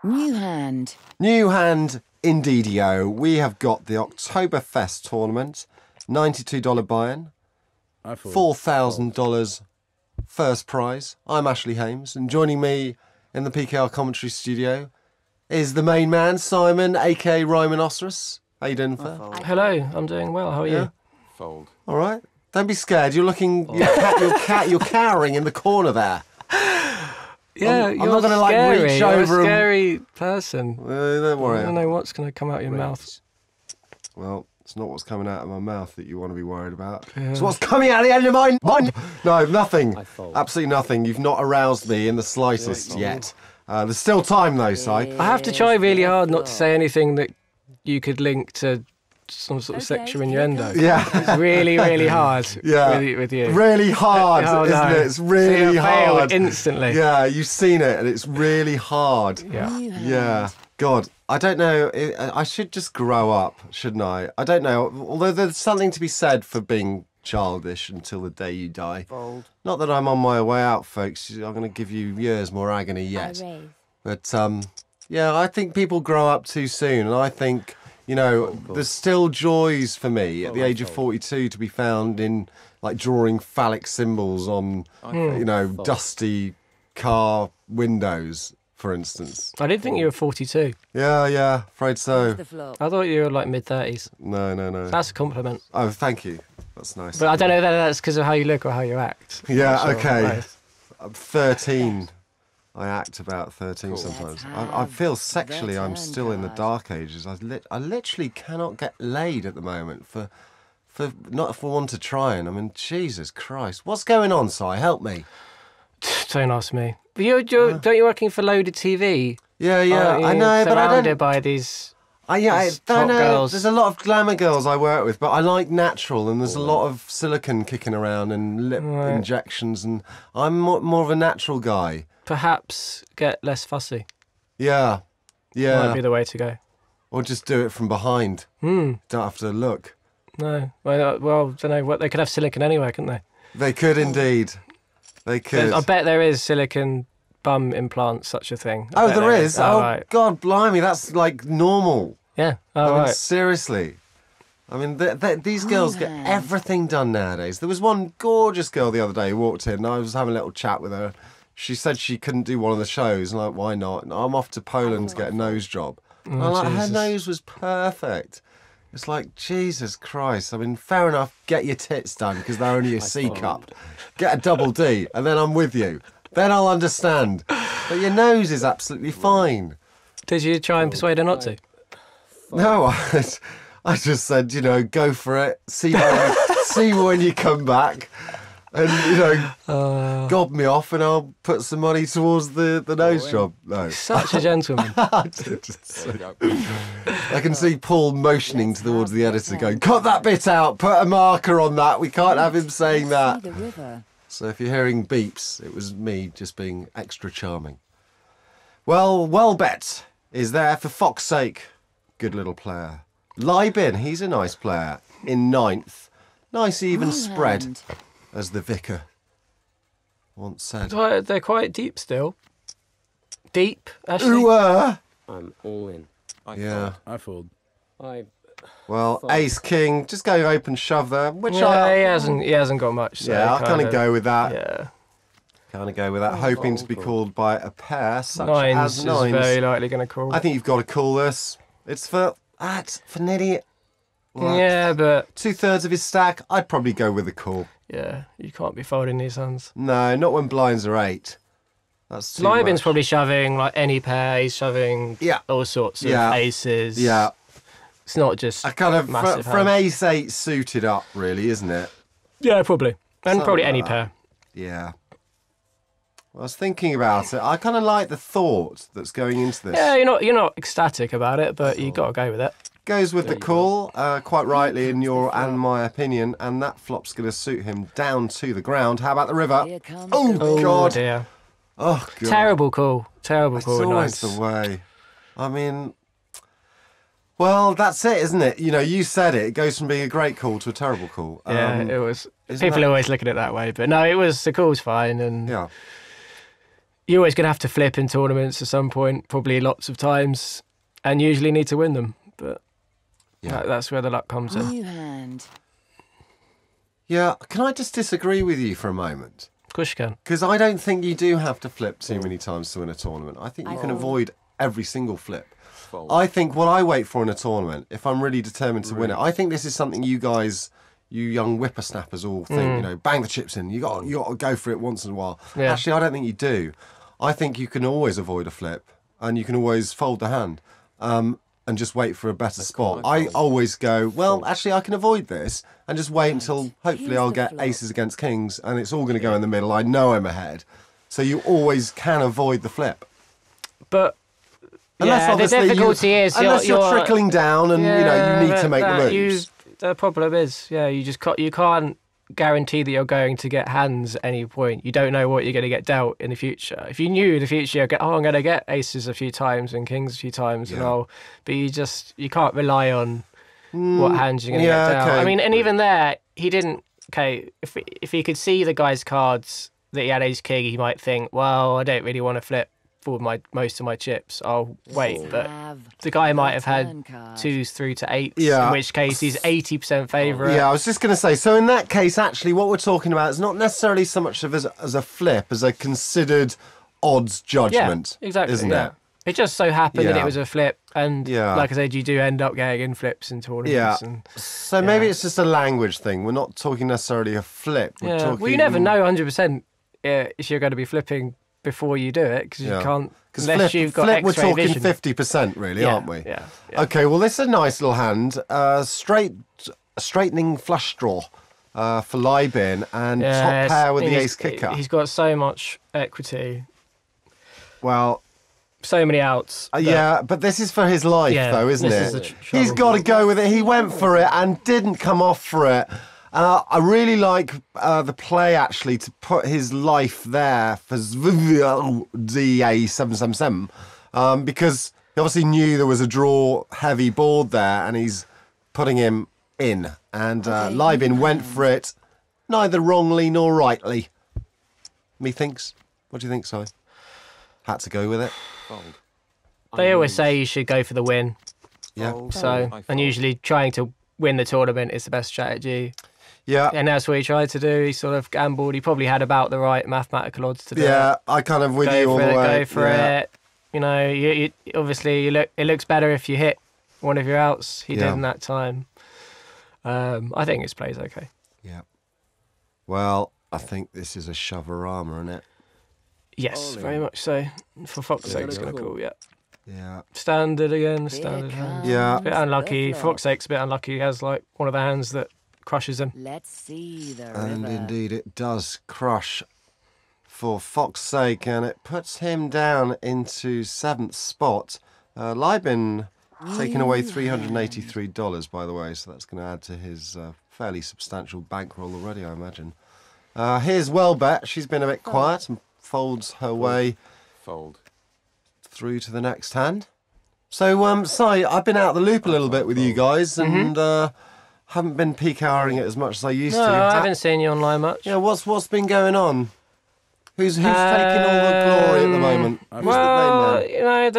New hand. New hand, indeedio. We have got the Oktoberfest tournament, $92 buy-in, $4,000 first prize. I'm Ashley Hames, and joining me in the PKR commentary studio is the main man, Simon, aka Rhinoceros. How you doing, Fer? Hello, I'm doing well. How are you? Fold. All right. Don't be scared. You're looking. You're cowering in the corner there. Yeah, I'm you're not going to scary. reach You're over a scary person. Don't worry. I don't know what's going to come out your mouth. Well, it's not what's coming out of my mouth that you want to be worried about. It's what's coming out of the end of my mind. No, nothing. Absolutely nothing. You've not aroused me in the slightest yet. There's still time though, Si. I have to try really hard not to say anything that you could link to some sort of sexual innuendo. Yeah. It's really, really hard with you. Really hard, isn't it? It's really hard. Instantly. Yeah, you've seen it, and it's really hard. Yeah. Yeah. God, I don't know. I should just grow up, shouldn't I? I don't know. Although there's something to be said for being childish until the day you die. Not that I'm on my way out, folks. I'm going to give you years more agony yet. But, yeah, I think people grow up too soon, and I think... You know, there's still joys for me at the age of 42 to be found in, like, drawing phallic symbols on, you know, dusty car windows, for instance. I didn't think you were 42. Yeah, afraid so. I thought you were like mid-30s. No. That's a compliment. Oh, thank you. That's nice. But I don't know whether that's because of how you look or how you act. Yeah, Sure. okay. Right. I'm 13. I act about 13 sometimes. I feel sexually I'm still in the dark ages. I literally cannot get laid at the moment for not for one to try. And I mean, Jesus Christ, what's going on, Si? Help me. Don't ask me. But don't you working for Loaded TV? Yeah, Aren't I you know, but I surrounded don't. by these. I these don't hot know. girls. There's a lot of glamour girls I work with, but I like natural, and there's a lot of silicone kicking around and lip injections, and I'm more of a natural guy. Perhaps get less fussy. Yeah. Might be the way to go. Or just do it from behind. Don't have to look. No. Well, don't know. What they could have silicon anywhere, couldn't they? They could indeed. They could. I bet there is silicon bum implants, such a thing. Oh, there is? Oh, right. God, blimey, that's like normal. Yeah. I mean, Right. seriously. I mean, these girls get everything done nowadays. There was one gorgeous girl the other day who walked in, and I was having a little chat with her. She said she couldn't do one of the shows, and I'm like, why not? And I'm off to Poland to get a nose job. And I'm like, her nose was perfect. It's like, Jesus Christ. I mean, fair enough, get your tits done, because they're only a C cup. Get a double D, and then I'm with you. Then I'll understand. But your nose is absolutely fine. Did you try and persuade her not to? No, I just said, you know, go for it. See when you come back. And, you know, gob me off and I'll put some money towards the nose job. No. Such a gentleman. I can see Paul motioning towards the editor going, cut that bit out, put a marker on that. We can't have him saying that. So if you're hearing beeps, it was me just being extra charming. Well, Welbet is there for Fox's sake. Good little player. Libin, he's a nice player. In 9th. Nice even spread. As the vicar once said. They're quite deep still. Deep, Ashley? Ooh, I'm all in. I fold. Well, Ace King, just go open shove there. Which he hasn't got much. So I'll kind of go with that. Yeah. Kind of go with that, hoping to be called by a pair such Nines as Nines. is very likely going to call. I think you've got to call this. It's for nearly. Yeah, but 2/3 of his stack. I'd probably go with a call. Yeah, you can't be folding these hands. No, not when blinds are 8. That's too Libin's much. probably shoving like any pair. He's shoving all sorts of aces. Yeah. It's not just a kind of massive from hands. Ace-8 suited up, really, isn't it? Yeah, probably. And Something probably like any that. pair. Yeah. I was thinking about it. I kind of like the thought that's going into this. Yeah, you're not ecstatic about it, but you got to go with it. Goes with the call, quite rightly in your and my opinion, and that flop's going to suit him down to the ground. How about the river? Oh, God. Dear. Oh, God. Terrible call. Terrible It's call. always Nice. the way. I mean, well, that's it, isn't it? You know, you said it. It goes from being a great call to a terrible call. Yeah, it was. isn't People that- always look at it that way, but no, the call's fine, and Yeah. You're always going to have to flip in tournaments at some point, probably lots of times, and usually need to win them. But that's where the luck comes in. New hand. Yeah, can I just disagree with you for a moment? Of course you can. Because I don't think you do have to flip too many times to win a tournament. I think you can avoid every single flip. Fold. I think what I wait for in a tournament, if I'm really determined to win it, I think this is something you guys, you young whippersnappers, all think. You know, bang the chips in. You got to go for it once in a while. Yeah. Actually, I don't think you do. I think you can always avoid a flip, and you can always fold the hand, and just wait for a better spot. I always go, well, actually, I can avoid this, and just wait until hopefully I'll get aces against kings, and it's all going to go in the middle. I know I'm ahead, so you always can avoid the flip. But Unless the obviously difficulty is unless you're trickling down, and you need to make the moves. The problem is, you just you can't guarantee that you're going to get hands at any point. You don't know what you're going to get dealt in the future. If you knew in the future, I'm going to get aces a few times and kings a few times, but you can't rely on what hands you're going to get dealt. okay. I mean, and even there, he didn't. Okay, if he could see the guy's cards that he had ace king, he might think, well, I don't really want to flip for most of my chips. I'll wait, but the guy might have had 2s through to 8s, in which case he's 80% favourite. Yeah, I was just going to say, so in that case, actually, what we're talking about is not necessarily so much of as a flip, as a considered odds judgment, exactly, isn't it? It just so happened that it was a flip, and like I said, you do end up getting in flips in tournaments. Yeah. So maybe it's just a language thing. We're not talking necessarily a flip. We're talking... Well, you never know 100% if you're going to be flipping before you do it, because you can't, unless you've got flip, we're X-ray talking vision. 50% really, aren't we? Yeah. Okay, well, this is a nice little hand. Straightening flush draw for Libin, and top pair with the ace kicker. He's got so much equity. Well... So many outs. But this is for his life, though, isn't it? He's got to go with it. He went for it and didn't come off for it. I really like the play, actually, to put his life there for DA777, because he obviously knew there was a draw-heavy board there, and he's putting him in. And Libin went for it, neither wrongly nor rightly. Methinks. What do you think, Si? Had to go with it. Fold. They always say you should go for the win. Yeah. So, and usually trying to win the tournament is the best strategy. Yeah. And that's what he tried to do. He sort of gambled. He probably had about the right mathematical odds to do it. Yeah, I kind of with you all the way. Go for it. You know, you obviously it looks better if you hit one of your outs. He did in that time. I think his play's okay. Yeah. Well, I think this is a shoverama, isn't it? Yes, very much so. For Fox's sake, it's going to call, Yeah. Standard again, standard hand. Yeah. A bit unlucky. For Fox's sake's a bit unlucky. He has like one of the hands that crushes him. Let's see the And river. indeed it does crush for Fox's sake, and it puts him down into 7th spot. Libin taking away $383, by the way, so that's going to add to his fairly substantial bankroll already, I imagine. Here's Wellbet. She's been a bit quiet and folds her way Fold. through to the next hand. So, Si, I've been out of the loop a little bit with you guys, and haven't been peak houring it as much as I used to. I haven't seen you online much. Yeah, what's been going on? Who's taking all the glory at the moment? Who's Well, the main man? you know,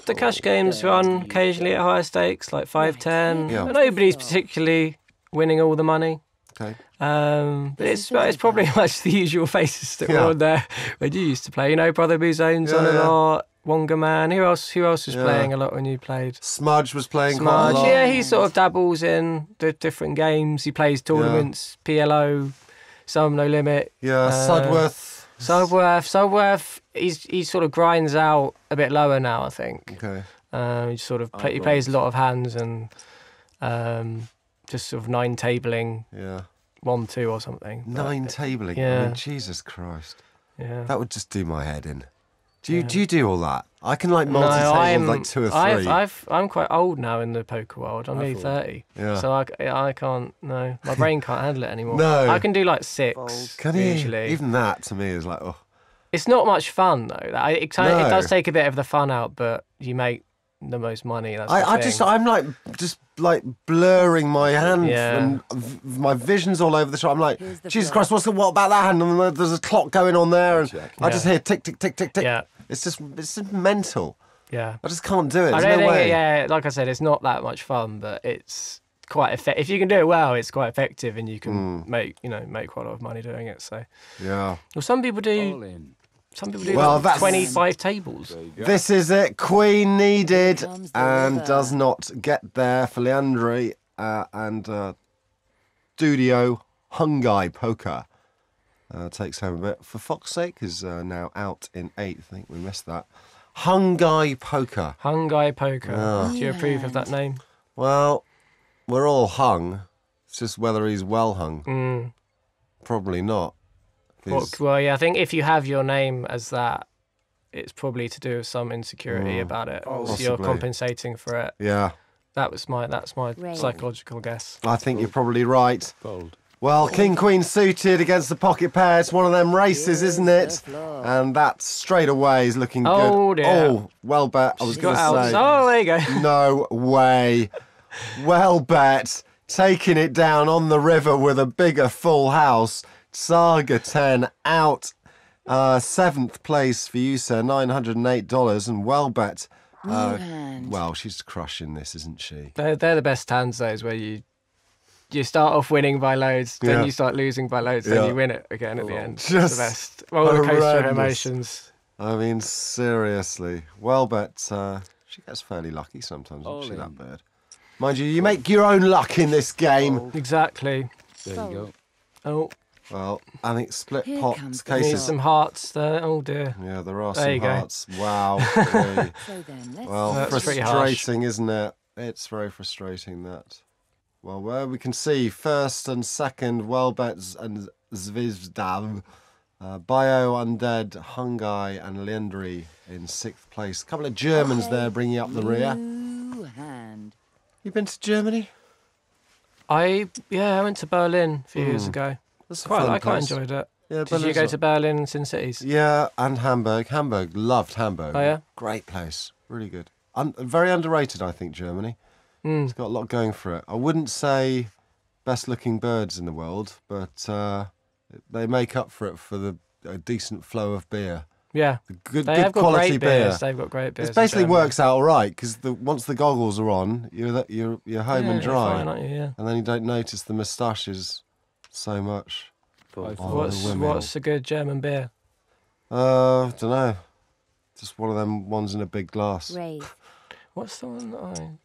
the cash games run occasionally at higher stakes, like 5-10. Yeah. Nobody's particularly winning all the money. Okay. But it's probably much the usual faces that were on there when you used to play. You know, Brother Boozone's on a lot. Wonga Man. Who else was playing a lot when you played? Smudge was playing quite a lot. Yeah, he sort of dabbles in the different games. He plays tournaments, PLO, some No Limit. Yeah, Sudworth. He sort of grinds out a bit lower now, I think. Okay. He sort of he plays a lot of hands and just sort of 9 tabling. Yeah. 1-2 or something. 9 tabling. Yeah. I mean, Jesus Christ. Yeah. That would just do my head in. Do you do all that? I can like multi-table like 2 or 3. I'm quite old now in the poker world. I'm nearly 30. Yeah. So I can't. No, my brain can't handle it anymore. No. I can do like 6. Can you? usually. Even that to me is like, oh. It's not much fun though. It does take a bit of the fun out, but you make the most money. That's I'm like blurring my hand Yeah. and my vision's all over the shop. I'm like, Jesus Christ, what about that hand? And there's a clock going on there, and I just hear tick, tick, tick, tick, tick. Yeah. It's just mental. Yeah. I just can't do it. I There's don't no think, way. yeah, like I said, it's not that much fun, but it's quite effective. If you can do it well, it's quite effective, and you can make quite a lot of money doing it. So, Yeah. well, some people do. All in. Some people do Well, like that's- 25 tables. There you go. This is it. Queen needed comes the and river. does not get there for Leandri and Studio Hungai Poker takes home a bit. For Fox's sake is now out in 8th. I think we missed that. Hungai Poker. Hungai Poker. Oh. Do you approve of that name? Well, we're all hung. It's just whether he's well hung. Probably not. 'Cause- Well, yeah, I think if you have your name as that, it's probably to do with some insecurity about it. So you're Possibly. compensating for it. yeah, That's my Right. psychological guess. I think you're probably right. Fold. Well, King Queen suited against the pocket pair. It's one of them races, isn't it? the floor. And that straight away is looking Oh, good. dear. Oh, well bet. I was going Got out. to say. Oh, there you go. No way. Well bet. Taking it down on the river with a bigger full house. Saga 10 out. 7th place for you, sir. $908. And well bet. New hand. Well, she's crushing this, isn't she? They're the best hands, those where you start off winning by loads, then Yeah. you start losing by loads, Yeah. then you win it again at the end. It's Just the best. Roller coaster of horrendous. emotions. I mean, seriously. Well bet. She gets fairly lucky sometimes, All doesn't she, that in. bird? Mind you, you make your own luck in this game. Exactly. There you go. Oh, Well, I think split Here pot comes the need cases. some hearts there. Oh dear. Yeah, there are There some you go. hearts. Wow. Really. So then, let's Well, That's pretty harsh. frustrating, isn't it? It's very frustrating that. Well, where we can see first and second, Welbets and Zvizdav, Bio, Undead, Hungai and Leandri in 6th place. A couple of Germans there bringing up the rear. new hand. You been to Germany? I went to Berlin a few years ago. That's a Quite, fun I quite place. enjoyed it. Yeah, Did you Berlin's go not- to Berlin and Sin Cities? Yeah, and Hamburg. Loved Hamburg. Oh, yeah? Great place. Really good. Very underrated, I think, Germany. It's got a lot going for it. I wouldn't say best looking birds in the world, but they make up for it for a decent flow of beer. Yeah. Good They have got quality great beer. beers. They've got great beers. It in basically Germany. works out all right because once the goggles are on, you're home Yeah, and you're dry, fine, aren't you? Yeah. and then you don't notice the moustaches so much. Fold. Oh, What's the women. what's a good German beer? Don't know. Just one of them ones in a big glass. Rave. What's the one? That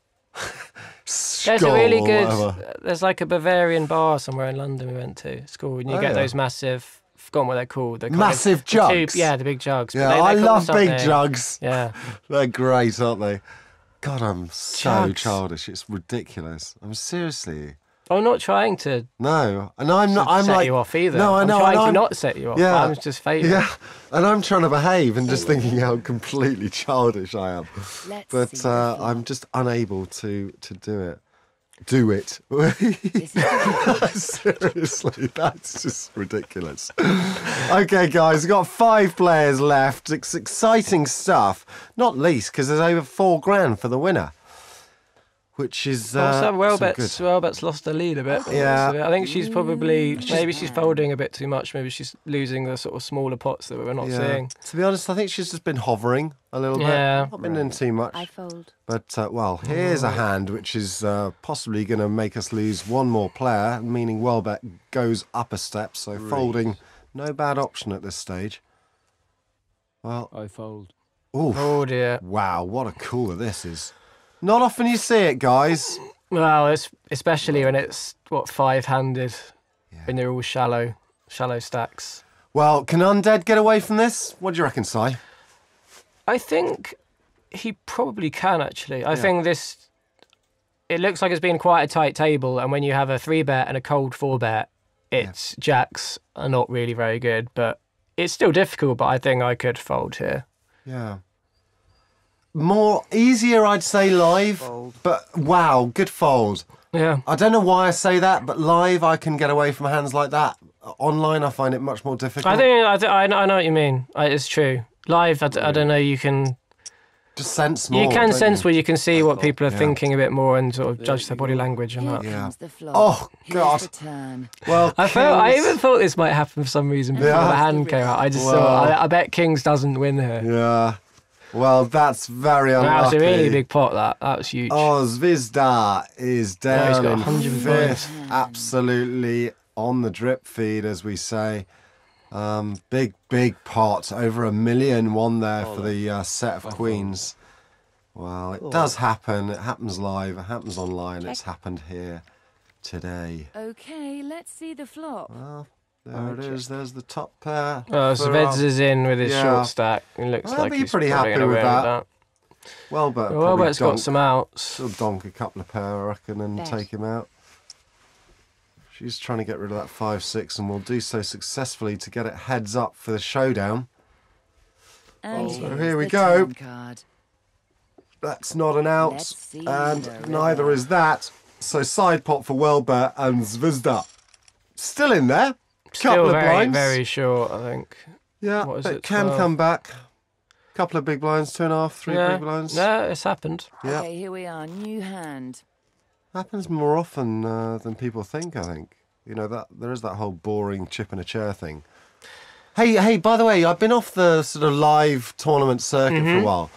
Skull There's a really or good. whatever. There's like a Bavarian bar somewhere in London we went to. It's cool. And you Oh, get yeah. those massive. Forgotten what they're called. They're Massive the tube- jugs? yeah, the big jugs. but Yeah, they I call love big something. jugs. Yeah. They're great, aren't they? God, I'm so Jugs. childish. It's ridiculous. I'm seriously. I'm not trying to No, and I'm not. I'm set like you off either. No, I know. I'm trying and to I'm, not set you off. Yeah. I'm just failing. Yeah, and I'm trying to behave and just thinking how completely childish I am. Let's But see the floor. I'm just unable to do it. Do it. This is Seriously, that's just ridiculous. Okay, guys, we've got 5 players left. It's exciting stuff. Not least because there's over $4,000 for the winner, which is Also, some Welbet's good. Welbet's lost the lead a bit. Yeah. I think she's probably maybe she's folding a bit too much. Maybe she's losing the sort of smaller pots that we're not seeing. To be honest, I think she's just been hovering a little Yeah. bit. Not been in too much. I fold. But, well, here's a hand which is possibly going to make us lose one more player, meaning Welbet goes up a step, so folding, no bad option at this stage. Well, I fold. oof. Oh dear. Wow, what a cooler this is. Not often you see it, guys. Well, it's especially when it's what 5-handed, when they're all shallow stacks. Well, can Undead get away from this? What do you reckon, Si? I think he probably can actually. I think this. It looks like it's been quite a tight table, and when you have a 3-bet and a cold 4-bet, its jacks are not really very good. But it's still difficult. But I think I could fold here. Yeah. Easier, I'd say, live. But wow, good fold. Yeah. I don't know why I say that, but live I can get away from hands like that. Online I find it much more difficult. I know what you mean. It's true. Live, I don't know. You can. Just sense more. You can don't sense you? where you can see what people are Yeah. thinking a bit more and sort of judge their body language and Here that. Yeah. comes the flop. Oh, Here's God. the turn. Well, I Kings- even thought this might happen for some reason before Yeah. the hand came out. I just Well- thought, I bet Kings doesn't win here. Yeah. Well, that's very unlucky. That was a really big pot, that was huge. Oh, Zvezda is down he's got in 100 fifth. Absolutely on the drip feed, as we say. Big pot. Over 1 million won there for the set of queens. Well, it does happen. It happens live. It happens online. It's happened here today. Okay, let's see the flop. There it is. There's the top pair. Oh, for, Sveds is in with his yeah. short stack. It looks I'll like be he's pretty probably happy gonna with win that. Well, but Well, but it's got some outs. She'll donk a couple of pair, I reckon, and Bet. take him out. She's trying to get rid of that 5-6 and will do so successfully to get it heads up for the showdown. And so here's here we the go. turn card. That's not an out, Let's see and the neither river. is that. So side pot for Welbert and Zvezda. Still in there. Still Couple of very, blinds. very short, I think. Yeah, what is but it, can 12? come back. Couple of big blinds, 2.5, 3 yeah. big blinds. No, it's happened. Yeah. Okay, here we are. New hand. Happens more often than people think, I think. You know, that there is that whole boring chip in a chair thing. Hey, by the way, I've been off the sort of live tournament circuit for a while.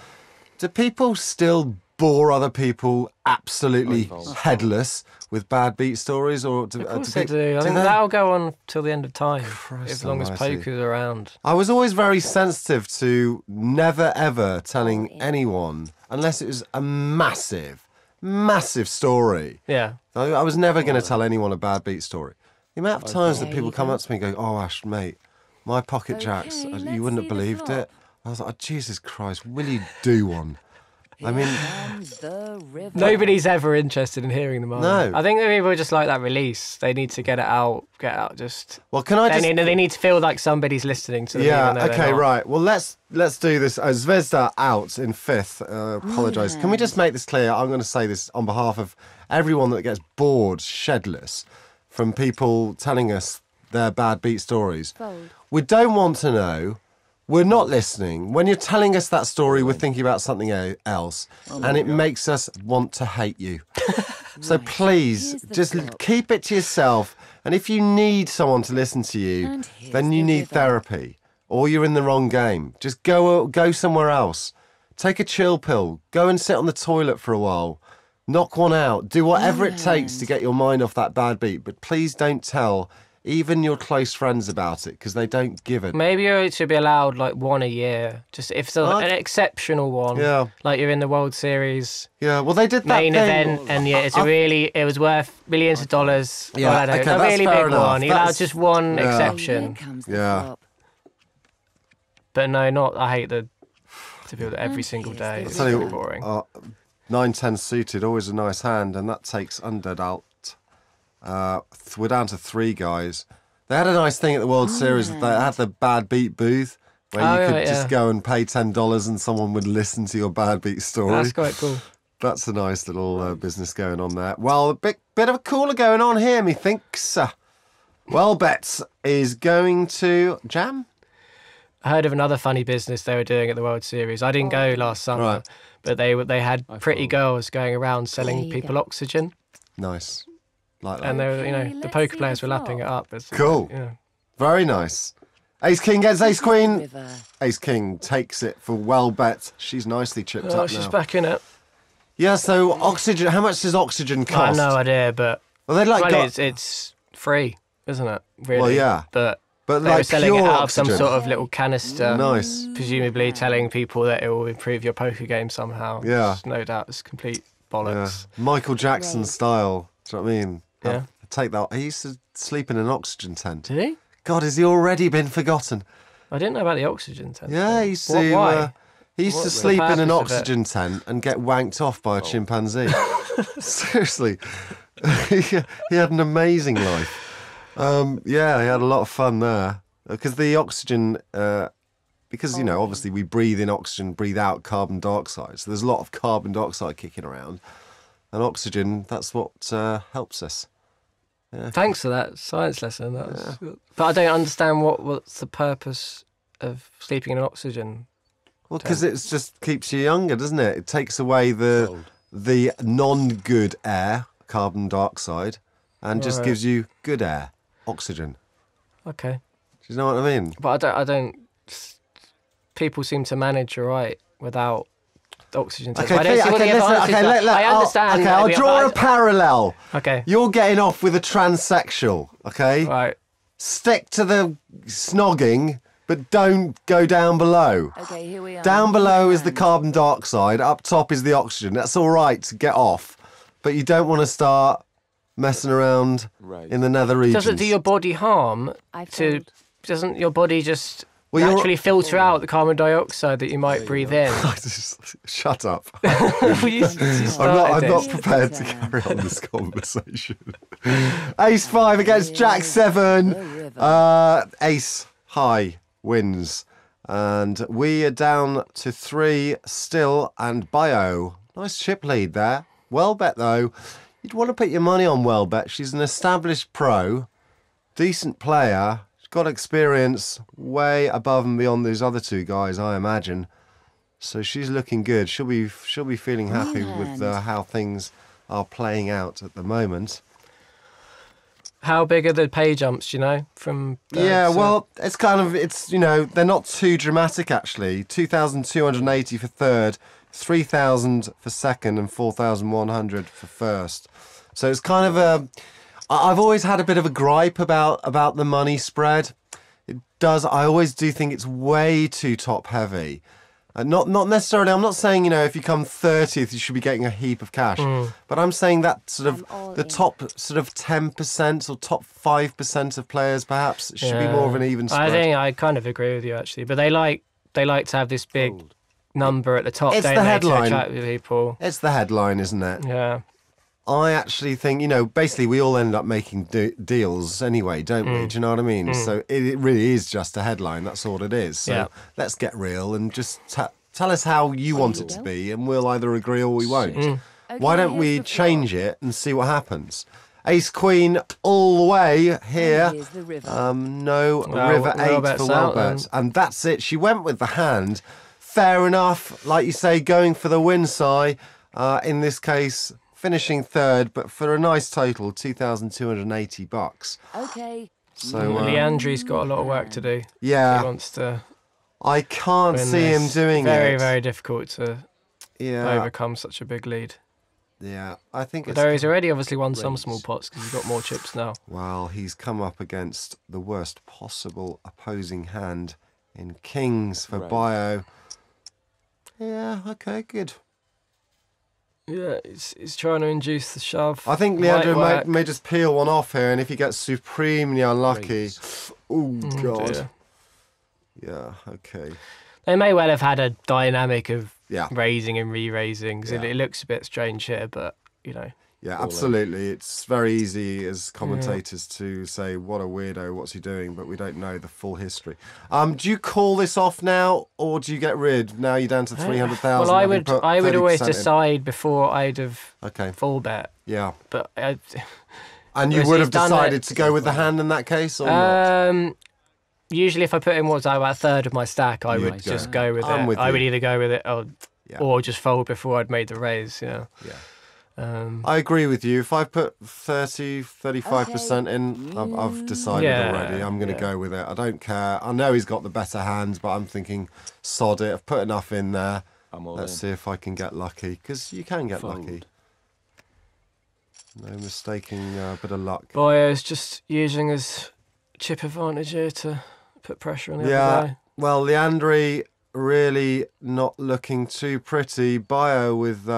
Do people still bore other people absolutely headless with bad beat stories? Or do, Of course do they pe- do. I think they? that'll go on till the end of time. Christ as long as almighty. poker's around. I was always very sensitive to never ever telling anyone, unless it was a massive story. Yeah. I was never going to tell anyone a bad beat story. The amount of times that people come up to me and go, "Oh, Ash, mate, my pocket jacks, Okay, let's you wouldn't see have the believed flop. it." I was like, oh, Jesus Christ, will you do one? I mean, Comes the river. Nobody's ever interested in hearing them. No. I think that people just like that release. They need to get it out. Just. well, can I just... They need to feel like somebody's listening to them. Yeah, even though they're okay, not. right. Well, let's do this. Zvezda out in fifth. Apologise. Can we just make this clear? I'm going to say this on behalf of everyone that gets bored shedless from people telling us their bad beat stories. Fold. We don't want to know. We're not listening. When you're telling us that story, we're thinking about something else, and it makes us want to hate you. So please, Here's the just flop. keep it to yourself. And if you need someone to listen to you, And here's then you the need river. therapy, or you're in the wrong game. Just go somewhere else. Take a chill pill. Go and sit on the toilet for a while. Knock one out. Do whatever it takes to get your mind off that bad beat. But please don't tell even your close friends about it, because they don't give a... Maybe it should be allowed like one a year. Just if it's an exceptional one. Yeah. Like you're in the World Series Yeah, well, they did that main thing. event, and yeah, it was worth millions of dollars. Yeah, Well, I don't know, okay, a that's really fair big enough. one. You allowed That's- just one Yeah. Here exception. comes the Yeah. flop. But no, not. I hate to feel that every single here's day. the It's Tell you so what, boring. 9-10 suited, always a nice hand, and that takes underdalt. We're down to 3 guys. They had a nice thing at the World Series. They had the bad beat booth where Oh, you could yeah, just yeah. go and pay $10 and someone would listen to your bad beat story. That's quite cool. That's a nice little business going on there. Well, a bit of a cooler going on here, methinks. Well, Bets is going to jam. I heard of another funny business they were doing at the World Series. I didn't go last summer, Right. but they had pretty girls going around selling There you people go. oxygen, Nice. Like that. and they were, Okay, the let's poker see players the were lapping it flop. up. It's Cool. Yeah. Very nice. Ace King gets Ace Queen. River. Ace King takes it for Well Bet. She's nicely chipped Oh, up she's now. back in it. Yeah, so oxygen, how much does oxygen I have cost? no idea, but Well, they like well, got, it's free, isn't it? Really? Well, yeah. But but they were like selling it pure out of oxygen. some sort of little canister. Nice. Presumably telling people that it will improve your poker game somehow. Yeah. It's no doubt it's complete Yeah. bollocks. Michael Jackson style. Do you know what I mean? Yeah. I'll take that. He used to sleep in an oxygen tent. Did he? God, has he already been forgotten? I didn't know about the oxygen tent. Yeah, he used What- to. why? He used to What's the sleep in an purpose of it? oxygen tent and get wanked off by a chimpanzee. Seriously, he had an amazing life. Yeah, he had a lot of fun there because the oxygen. Because, you know, obviously we breathe in oxygen, breathe out carbon dioxide. So there's a lot of carbon dioxide kicking around. And oxygen, that's what helps us. Thanks for that science lesson. But I don't understand what's the purpose of sleeping in an oxygen. Well, because it just keeps you younger, doesn't it? It takes away the non-good air, carbon dioxide, and just gives you good air, oxygen. Okay. Do you know what I mean? But I don't. People seem to manage all right without oxygen. Okay, I don't see what the advantage is. I understand. Okay, I'll draw a parallel. Okay. You're getting off with a transsexual, okay? Right. Stick to the snogging, but don't go down below. Okay, here we are. Down below is the Hand. carbon dioxide, up top is the oxygen. That's all right to get off, but you don't want to start messing around in the nether regions. Does it do your body harm? Doesn't your body just naturally filter out the carbon dioxide that you might breathe in? Shut up. You I'm not prepared to carry on this conversation. Ace 5 against Jack 7. Ace high wins. And we are down to 3 still. And Bio, nice chip lead there. Well bet though. You'd want to put your money on Well Bet. She's an established pro, decent player. She's got experience way above and beyond these other two guys, I imagine. So she's looking good. She'll be feeling happy with how things are playing out at the moment. How big are the pay jumps, do you know? Well, it's they're not too dramatic actually. 2,280 for third, 3,000 for second, and 4,100 for first. So it's kind of I've always had a bit of a gripe about the money spread. I always do think it's way too top heavy. Not necessarily. I'm not saying if you come 30th you should be getting a heap of cash, but I'm saying that sort of the top sort of 10% or top 5% of players perhaps should be more of an even spread. I think I kind of agree with you actually, but they like to have this big number at the top. It's don't the they, headline. to attract the people. It's the headline, isn't it? Yeah. I actually think, basically we all end up making deals anyway, don't we? Do you know what I mean? So it really is just a headline. That's all it is. So let's get real and just tell us how you want it to be and we'll either agree or we won't. Why don't we change it and see what happens? Ace Queen all the way here. Here's the river. River 8 for Welbert. And that's it. She went with the hand. Fair enough. Like you say, going for the win, Si. In this case, finishing third, but for a nice total, $2,280. Okay. So Leandri's got a lot of work to do. Yeah. He wants to. I can't see him doing very, it. Very difficult to overcome such a big lead. Yeah, I think Although he's already obviously won some small pots because he's got more chips now. Well, he's come up against the worst possible opposing hand in Kings for Bio. Yeah, okay, good. Yeah, he's trying to induce the shove. I think Leandro may just peel one off here, and if he gets supremely unlucky... Oh, God. Dear. Yeah, okay. They may well have had a dynamic of Yeah. raising and re-raising, because Yeah. it looks a bit strange here, but, Yeah, absolutely. It's very easy as commentators to say, what a weirdo, what's he doing? But we don't know the full history. Do you call this off now, or do you get rid? Now you're down to 300,000. Well, I would always 30% in. decide before I'd have full bet. Yeah. But And you Whereas would he's have done decided it- to go with the hand in that case, or not? Usually if I put in about a third of my stack, I would just go with I'm it. with I you. would either go with it or just fold before I'd made the raise, Yeah. Um, I agree with you. If I put 35% in, I've decided already. I'm going to go with it. I don't care. I know he's got the better hand, but I'm thinking, sod it. I've put enough in there. Let's see if I can get lucky, because you can get lucky. No mistaking a bit of luck. Boyo's just using his chip advantage here to put pressure on the other guy. Well, Leandri really not looking too pretty. Bio with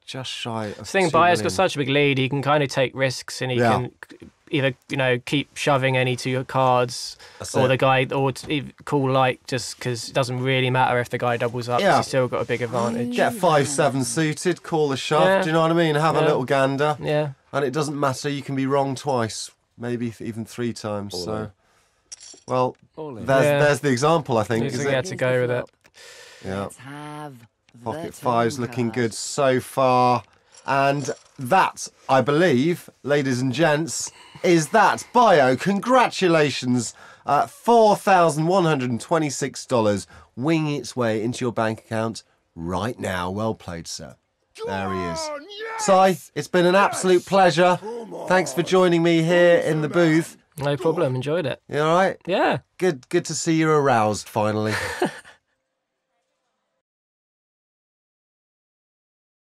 just shy of The thing, 2 Boyo's million. got such a big lead, he can kind of take risks and he can either, keep shoving any to your cards or the guy, or call light just because it doesn't really matter if the guy doubles up, 'cause he's still got a big advantage. Get 5-7 suited, call the shove. Yeah. Do you know what I mean? Have a little gander. Yeah. And it doesn't matter. You can be wrong twice, maybe even 3 times. So, well, there's the example. I think. He's Is going to it? have to go with it. Yeah. Let's have Pocket the fives turn looking card. good so far. And that, I believe, ladies and gents, is that. Bio, congratulations. $4,126 winging its way into your bank account right now. Well played, sir. There he is. Si, it's been an absolute pleasure. Thanks for joining me here in the booth. No problem. Enjoyed it. You all right? Yeah. Good to see you aroused finally.